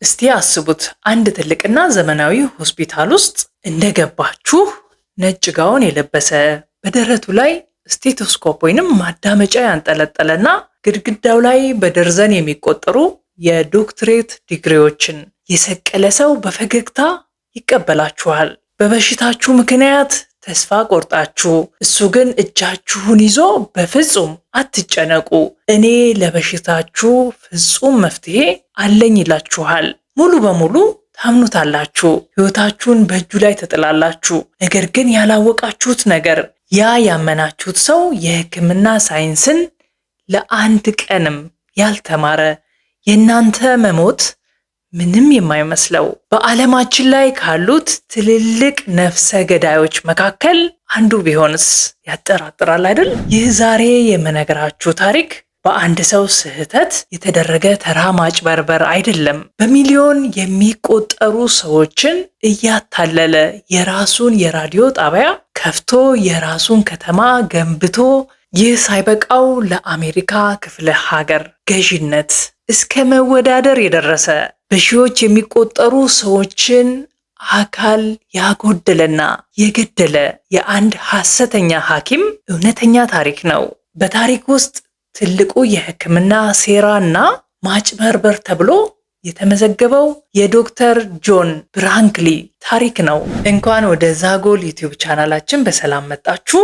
እስቲ አስቡት አንድ ትልቅና ዘመናዊ ሆስፒታል ውስጥ እንደገባችሁ ነጭ ጋውን የለበሰ በደረቱ ላይ ስቴቶስኮፕ ወይንም ማዳመጫ ያንጠለጠለና ግድግዳው ላይ በደርዘን የሚቆጠሩ የዶክትሬት ዲግሪዎችን የሰቀለ ሰው በፈገግታ ይቀበላችኋል። በበሽታችሁ ምክንያት ተስፋ ቆርጣችሁ እሱ ግን እጃችሁን ይዞ በፍጹም አትጨነቁ፣ እኔ ለበሽታችሁ ፍጹም መፍትሄ አለኝ ይላችኋል። ሙሉ በሙሉ ታምኑታላችሁ። ሕይወታችሁን በእጁ ላይ ትጥላላችሁ። ነገር ግን ያላወቃችሁት ነገር ያ ያመናችሁት ሰው የሕክምና ሳይንስን ለአንድ ቀንም ያልተማረ የእናንተ መሞት ምንም የማይመስለው በዓለማችን ላይ ካሉት ትልልቅ ነፍሰ ገዳዮች መካከል አንዱ ቢሆንስ? ያጠራጥራል አይደል? ይህ ዛሬ የምነግራችሁ ታሪክ በአንድ ሰው ስህተት የተደረገ ተራ ማጭበርበር አይደለም። በሚሊዮን የሚቆጠሩ ሰዎችን እያታለለ የራሱን የራዲዮ ጣቢያ ከፍቶ የራሱን ከተማ ገንብቶ ይህ ሳይበቃው ለአሜሪካ ክፍለ ሀገር ገዢነት እስከ መወዳደር የደረሰ በሺዎች የሚቆጠሩ ሰዎችን አካል ያጎደለና የገደለ የአንድ ሐሰተኛ ሐኪም እውነተኛ ታሪክ ነው። በታሪክ ውስጥ ትልቁ የሕክምና ሴራና ማጭበርበር ተብሎ የተመዘገበው የዶክተር ጆን ብራንክሊ ታሪክ ነው። እንኳን ወደ ዛጎል ዩቲዩብ ቻናላችን በሰላም መጣችሁ።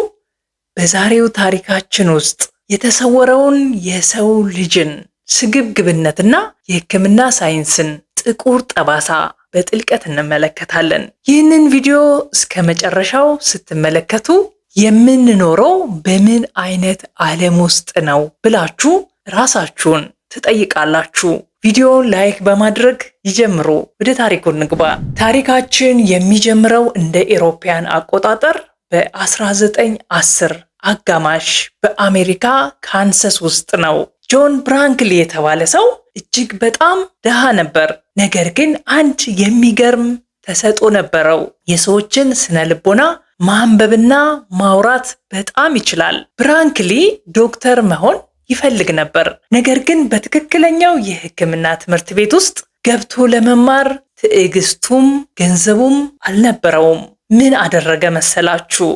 በዛሬው ታሪካችን ውስጥ የተሰወረውን የሰው ልጅን ስግብግብነትና የሕክምና ሳይንስን ጥቁር ጠባሳ በጥልቀት እንመለከታለን። ይህንን ቪዲዮ እስከ መጨረሻው ስትመለከቱ የምንኖረው በምን አይነት ዓለም ውስጥ ነው ብላችሁ ራሳችሁን ትጠይቃላችሁ። ቪዲዮውን ላይክ በማድረግ ይጀምሩ። ወደ ታሪኩ እንግባ። ታሪካችን የሚጀምረው እንደ ኤሮፓያን አቆጣጠር በ1910 አጋማሽ በአሜሪካ ካንሰስ ውስጥ ነው። ጆን ብራንክሊ የተባለ ሰው እጅግ በጣም ድሃ ነበር። ነገር ግን አንድ የሚገርም ተሰጥኦ ነበረው። የሰዎችን ስነ ልቦና ማንበብና ማውራት በጣም ይችላል። ብራንክሊ ዶክተር መሆን ይፈልግ ነበር። ነገር ግን በትክክለኛው የሕክምና ትምህርት ቤት ውስጥ ገብቶ ለመማር ትዕግስቱም ገንዘቡም አልነበረውም። ምን አደረገ መሰላችሁ?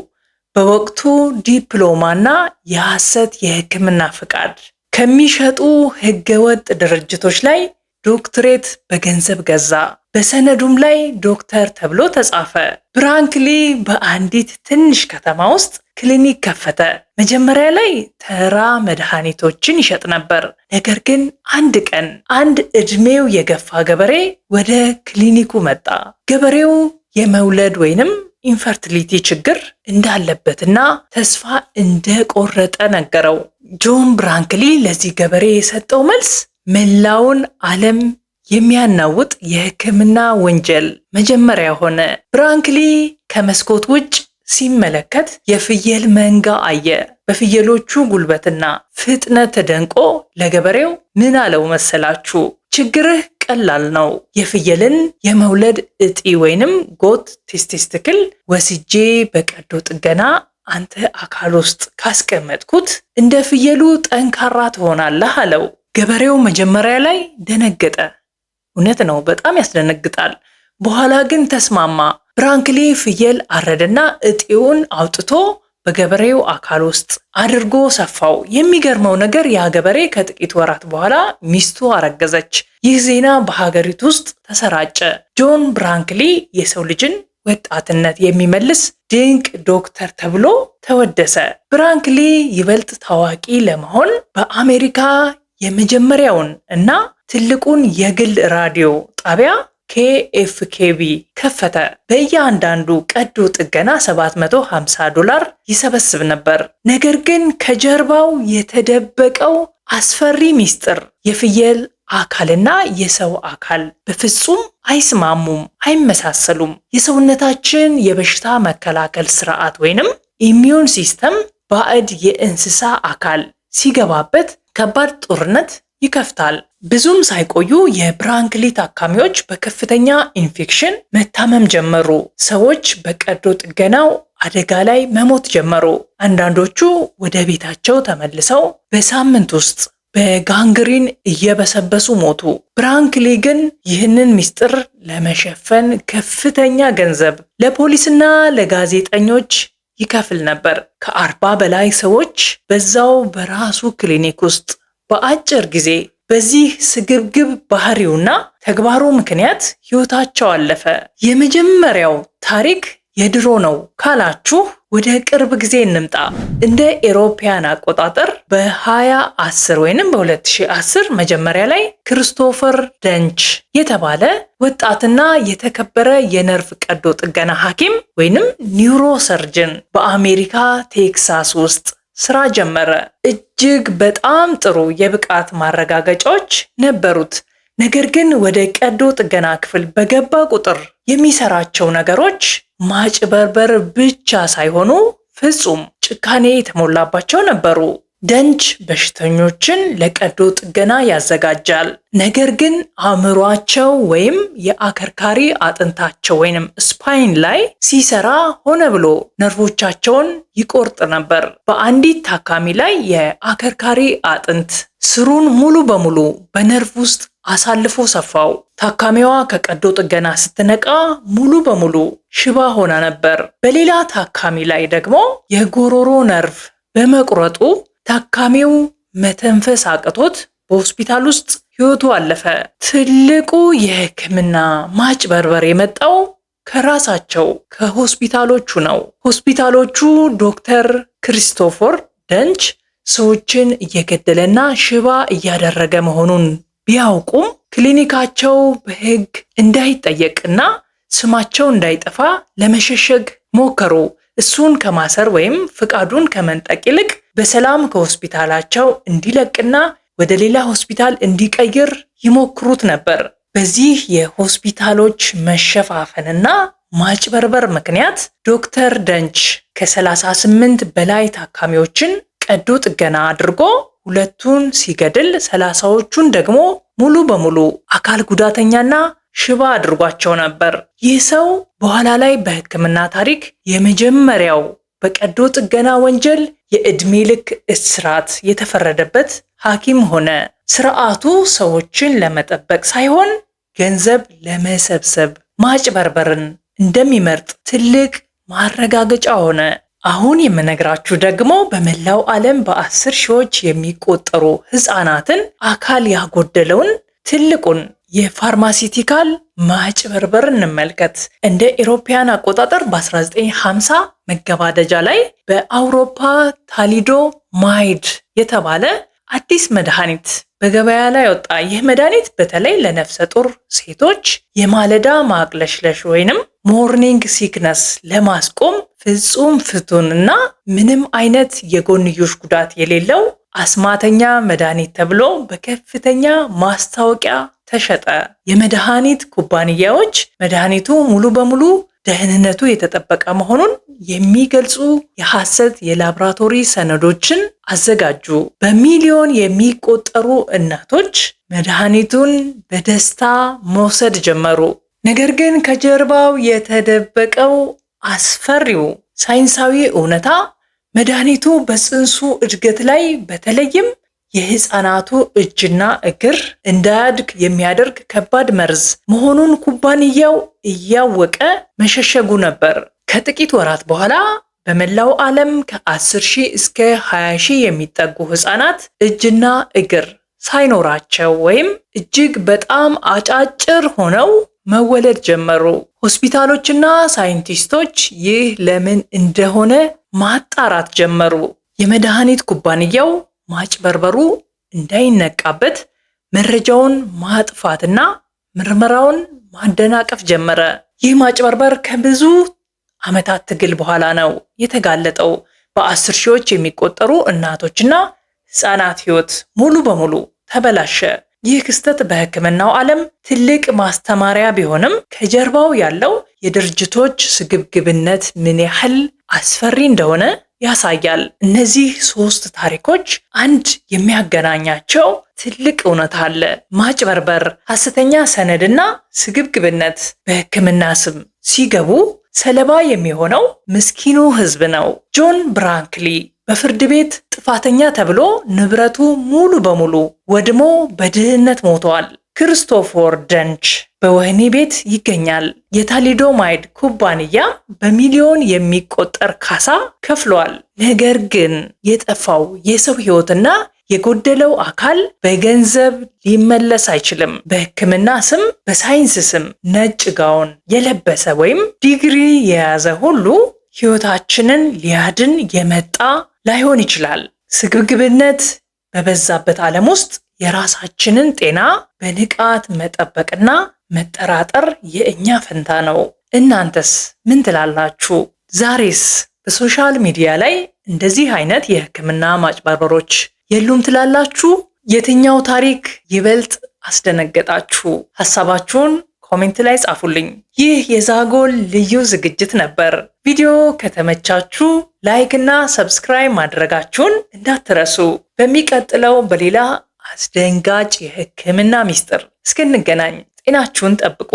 በወቅቱ ዲፕሎማና የሐሰት የሕክምና ፍቃድ ከሚሸጡ ህገወጥ ድርጅቶች ላይ ዶክትሬት በገንዘብ ገዛ። በሰነዱም ላይ ዶክተር ተብሎ ተጻፈ። ብራንክሊ በአንዲት ትንሽ ከተማ ውስጥ ክሊኒክ ከፈተ። መጀመሪያ ላይ ተራ መድኃኒቶችን ይሸጥ ነበር። ነገር ግን አንድ ቀን አንድ ዕድሜው የገፋ ገበሬ ወደ ክሊኒኩ መጣ። ገበሬው የመውለድ ወይንም ኢንፈርቲሊቲ ችግር እንዳለበትና ተስፋ እንደቆረጠ ነገረው። ጆን ብራንክሊ ለዚህ ገበሬ የሰጠው መልስ መላውን ዓለም የሚያናውጥ የሕክምና ወንጀል መጀመሪያ ሆነ። ብራንክሊ ከመስኮት ውጭ ሲመለከት የፍየል መንጋ አየ። በፍየሎቹ ጉልበትና ፍጥነት ተደንቆ ለገበሬው ምን አለው መሰላችሁ? ችግርህ ቀላል ነው። የፍየልን የመውለድ እጢ ወይንም ጎት ቴስቲክል ወስጄ በቀዶ ጥገና አንተ አካል ውስጥ ካስቀመጥኩት እንደ ፍየሉ ጠንካራ ትሆናለህ አለው። ገበሬው መጀመሪያ ላይ ደነገጠ። እውነት ነው፣ በጣም ያስደነግጣል። በኋላ ግን ተስማማ። ብራንክሊ ፍየል አረደና እጢውን አውጥቶ በገበሬው አካል ውስጥ አድርጎ ሰፋው። የሚገርመው ነገር ያ ገበሬ ከጥቂት ወራት በኋላ ሚስቱ አረገዘች። ይህ ዜና በሀገሪቱ ውስጥ ተሰራጨ። ጆን ብራንክሊ የሰው ልጅን ወጣትነት የሚመልስ ድንቅ ዶክተር ተብሎ ተወደሰ። ብራንክሊ ይበልጥ ታዋቂ ለመሆን በአሜሪካ የመጀመሪያውን እና ትልቁን የግል ራዲዮ ጣቢያ KFKB ከፈተ። በእያንዳንዱ ቀዶ ጥገና $750 ይሰበስብ ነበር። ነገር ግን ከጀርባው የተደበቀው አስፈሪ ሚስጥር የፍየል አካልና የሰው አካል በፍጹም አይስማሙም፣ አይመሳሰሉም። የሰውነታችን የበሽታ መከላከል ስርዓት ወይንም ኢሚዩን ሲስተም ባዕድ የእንስሳ አካል ሲገባበት ከባድ ጦርነት ይከፍታል። ብዙም ሳይቆዩ የብራንክሊ ታካሚዎች በከፍተኛ ኢንፌክሽን መታመም ጀመሩ። ሰዎች በቀዶ ጥገናው አደጋ ላይ መሞት ጀመሩ። አንዳንዶቹ ወደ ቤታቸው ተመልሰው በሳምንት ውስጥ በጋንግሪን እየበሰበሱ ሞቱ። ብራንክሊ ግን ይህንን ምስጢር ለመሸፈን ከፍተኛ ገንዘብ ለፖሊስና ለጋዜጠኞች ይከፍል ነበር። ከ40 በላይ ሰዎች በዛው በራሱ ክሊኒክ ውስጥ በአጭር ጊዜ በዚህ ስግብግብ ባህሪውና ተግባሩ ምክንያት ሕይወታቸው አለፈ። የመጀመሪያው ታሪክ የድሮ ነው ካላችሁ ወደ ቅርብ ጊዜ እንምጣ። እንደ ኤሮፓያን አቆጣጠር በ2010 ወይንም በ2010 መጀመሪያ ላይ ክሪስቶፈር ደንች የተባለ ወጣትና የተከበረ የነርቭ ቀዶ ጥገና ሐኪም ወይንም ኒውሮሰርጅን በአሜሪካ ቴክሳስ ውስጥ ስራ ጀመረ። እጅግ በጣም ጥሩ የብቃት ማረጋገጫዎች ነበሩት። ነገር ግን ወደ ቀዶ ጥገና ክፍል በገባ ቁጥር የሚሰራቸው ነገሮች ማጭበርበር ብቻ ሳይሆኑ ፍጹም ጭካኔ የተሞላባቸው ነበሩ። ደንች በሽተኞችን ለቀዶ ጥገና ያዘጋጃል። ነገር ግን አእምሯቸው ወይም የአከርካሪ አጥንታቸው ወይንም ስፓይን ላይ ሲሰራ ሆነ ብሎ ነርቮቻቸውን ይቆርጥ ነበር። በአንዲት ታካሚ ላይ የአከርካሪ አጥንት ስሩን ሙሉ በሙሉ በነርቭ ውስጥ አሳልፎ ሰፋው። ታካሚዋ ከቀዶ ጥገና ስትነቃ ሙሉ በሙሉ ሽባ ሆና ነበር። በሌላ ታካሚ ላይ ደግሞ የጎሮሮ ነርቭ በመቁረጡ ታካሚው መተንፈስ አቅቶት በሆስፒታል ውስጥ ሕይወቱ አለፈ። ትልቁ የሕክምና ማጭበርበር የመጣው ከራሳቸው ከሆስፒታሎቹ ነው። ሆስፒታሎቹ ዶክተር ክሪስቶፈር ደንች ሰዎችን እየገደለና ሽባ እያደረገ መሆኑን ቢያውቁም ክሊኒካቸው በሕግ እንዳይጠየቅና ስማቸው እንዳይጠፋ ለመሸሸግ ሞከሩ። እሱን ከማሰር ወይም ፍቃዱን ከመንጠቅ ይልቅ በሰላም ከሆስፒታላቸው እንዲለቅና ወደ ሌላ ሆስፒታል እንዲቀይር ይሞክሩት ነበር። በዚህ የሆስፒታሎች መሸፋፈንና ማጭበርበር ምክንያት ዶክተር ደንች ከ38 በላይ ታካሚዎችን ቀዶ ጥገና አድርጎ ሁለቱን ሲገድል 30ዎቹን ደግሞ ሙሉ በሙሉ አካል ጉዳተኛና ሽባ አድርጓቸው ነበር። ይህ ሰው በኋላ ላይ በሕክምና ታሪክ የመጀመሪያው በቀዶ ጥገና ወንጀል የዕድሜ ልክ እስራት የተፈረደበት ሐኪም ሆነ። ስርዓቱ ሰዎችን ለመጠበቅ ሳይሆን ገንዘብ ለመሰብሰብ ማጭበርበርን እንደሚመርጥ ትልቅ ማረጋገጫ ሆነ። አሁን የምነግራችሁ ደግሞ በመላው ዓለም በ10 ሺዎች የሚቆጠሩ ሕፃናትን አካል ያጎደለውን ትልቁን የፋርማሲቲካል ማጭበርበር እንመልከት። እንደ ኤሮፓያን አቆጣጠር በ1950 መገባደጃ ላይ በአውሮፓ ታሊዶ ማይድ የተባለ አዲስ መድኃኒት በገበያ ላይ ወጣ። ይህ መድኃኒት በተለይ ለነፍሰ ጡር ሴቶች የማለዳ ማቅለሽለሽ ወይንም ሞርኒንግ ሲክነስ ለማስቆም ፍጹም ፍቱን እና ምንም አይነት የጎንዮሽ ጉዳት የሌለው አስማተኛ መድኃኒት ተብሎ በከፍተኛ ማስታወቂያ ተሸጠ። የመድኃኒት ኩባንያዎች መድኃኒቱ ሙሉ በሙሉ ደህንነቱ የተጠበቀ መሆኑን የሚገልጹ የሐሰት የላቦራቶሪ ሰነዶችን አዘጋጁ። በሚሊዮን የሚቆጠሩ እናቶች መድኃኒቱን በደስታ መውሰድ ጀመሩ። ነገር ግን ከጀርባው የተደበቀው አስፈሪው ሳይንሳዊ እውነታ መድኃኒቱ በጽንሱ እድገት ላይ በተለይም የሕፃናቱ እጅና እግር እንዳያድግ የሚያደርግ ከባድ መርዝ መሆኑን ኩባንያው እያወቀ መሸሸጉ ነበር። ከጥቂት ወራት በኋላ በመላው ዓለም ከ10,000 እስከ 20,000 የሚጠጉ ሕፃናት እጅና እግር ሳይኖራቸው ወይም እጅግ በጣም አጫጭር ሆነው መወለድ ጀመሩ። ሆስፒታሎችና ሳይንቲስቶች ይህ ለምን እንደሆነ ማጣራት ጀመሩ። የመድኃኒት ኩባንያው ማጭበርበሩ እንዳይነቃበት መረጃውን ማጥፋትና ምርመራውን ማደናቀፍ ጀመረ። ይህ ማጭበርበር ከብዙ ዓመታት ትግል በኋላ ነው የተጋለጠው። በ10 ሺዎች የሚቆጠሩ እናቶችና ሕፃናት ሕይወት ሙሉ በሙሉ ተበላሸ። ይህ ክስተት በሕክምናው ዓለም ትልቅ ማስተማሪያ ቢሆንም ከጀርባው ያለው የድርጅቶች ስግብግብነት ምን ያህል አስፈሪ እንደሆነ ያሳያል። እነዚህ ሶስት ታሪኮች አንድ የሚያገናኛቸው ትልቅ እውነት አለ። ማጭበርበር፣ ሐሰተኛ ሰነድና ስግብግብነት በሕክምና ስም ሲገቡ ሰለባ የሚሆነው ምስኪኑ ሕዝብ ነው። ጆን ብራንክሊ በፍርድ ቤት ጥፋተኛ ተብሎ ንብረቱ ሙሉ በሙሉ ወድሞ በድህነት ሞቷል። ክሪስቶፈር ደንች በወህኒ ቤት ይገኛል። የታሊዶማይድ ኩባንያ በሚሊዮን የሚቆጠር ካሳ ከፍሏል። ነገር ግን የጠፋው የሰው ሕይወትና የጎደለው አካል በገንዘብ ሊመለስ አይችልም። በሕክምና ስም፣ በሳይንስ ስም ነጭ ጋውን የለበሰ ወይም ዲግሪ የያዘ ሁሉ ሕይወታችንን ሊያድን የመጣ ላይሆን ይችላል። ስግብግብነት በበዛበት ዓለም ውስጥ የራሳችንን ጤና በንቃት መጠበቅና መጠራጠር የእኛ ፈንታ ነው። እናንተስ ምን ትላላችሁ? ዛሬስ በሶሻል ሚዲያ ላይ እንደዚህ አይነት የሕክምና ማጭበርበሮች የሉም ትላላችሁ? የትኛው ታሪክ ይበልጥ አስደነገጣችሁ? ሐሳባችሁን ኮሜንት ላይ ጻፉልኝ። ይህ የዛጎል ልዩ ዝግጅት ነበር። ቪዲዮ ከተመቻችሁ ላይክ እና ሰብስክራይብ ማድረጋችሁን እንዳትረሱ። በሚቀጥለው በሌላ አስደንጋጭ የሕክምና ሚስጥር እስክንገናኝ ጤናችሁን ጠብቁ።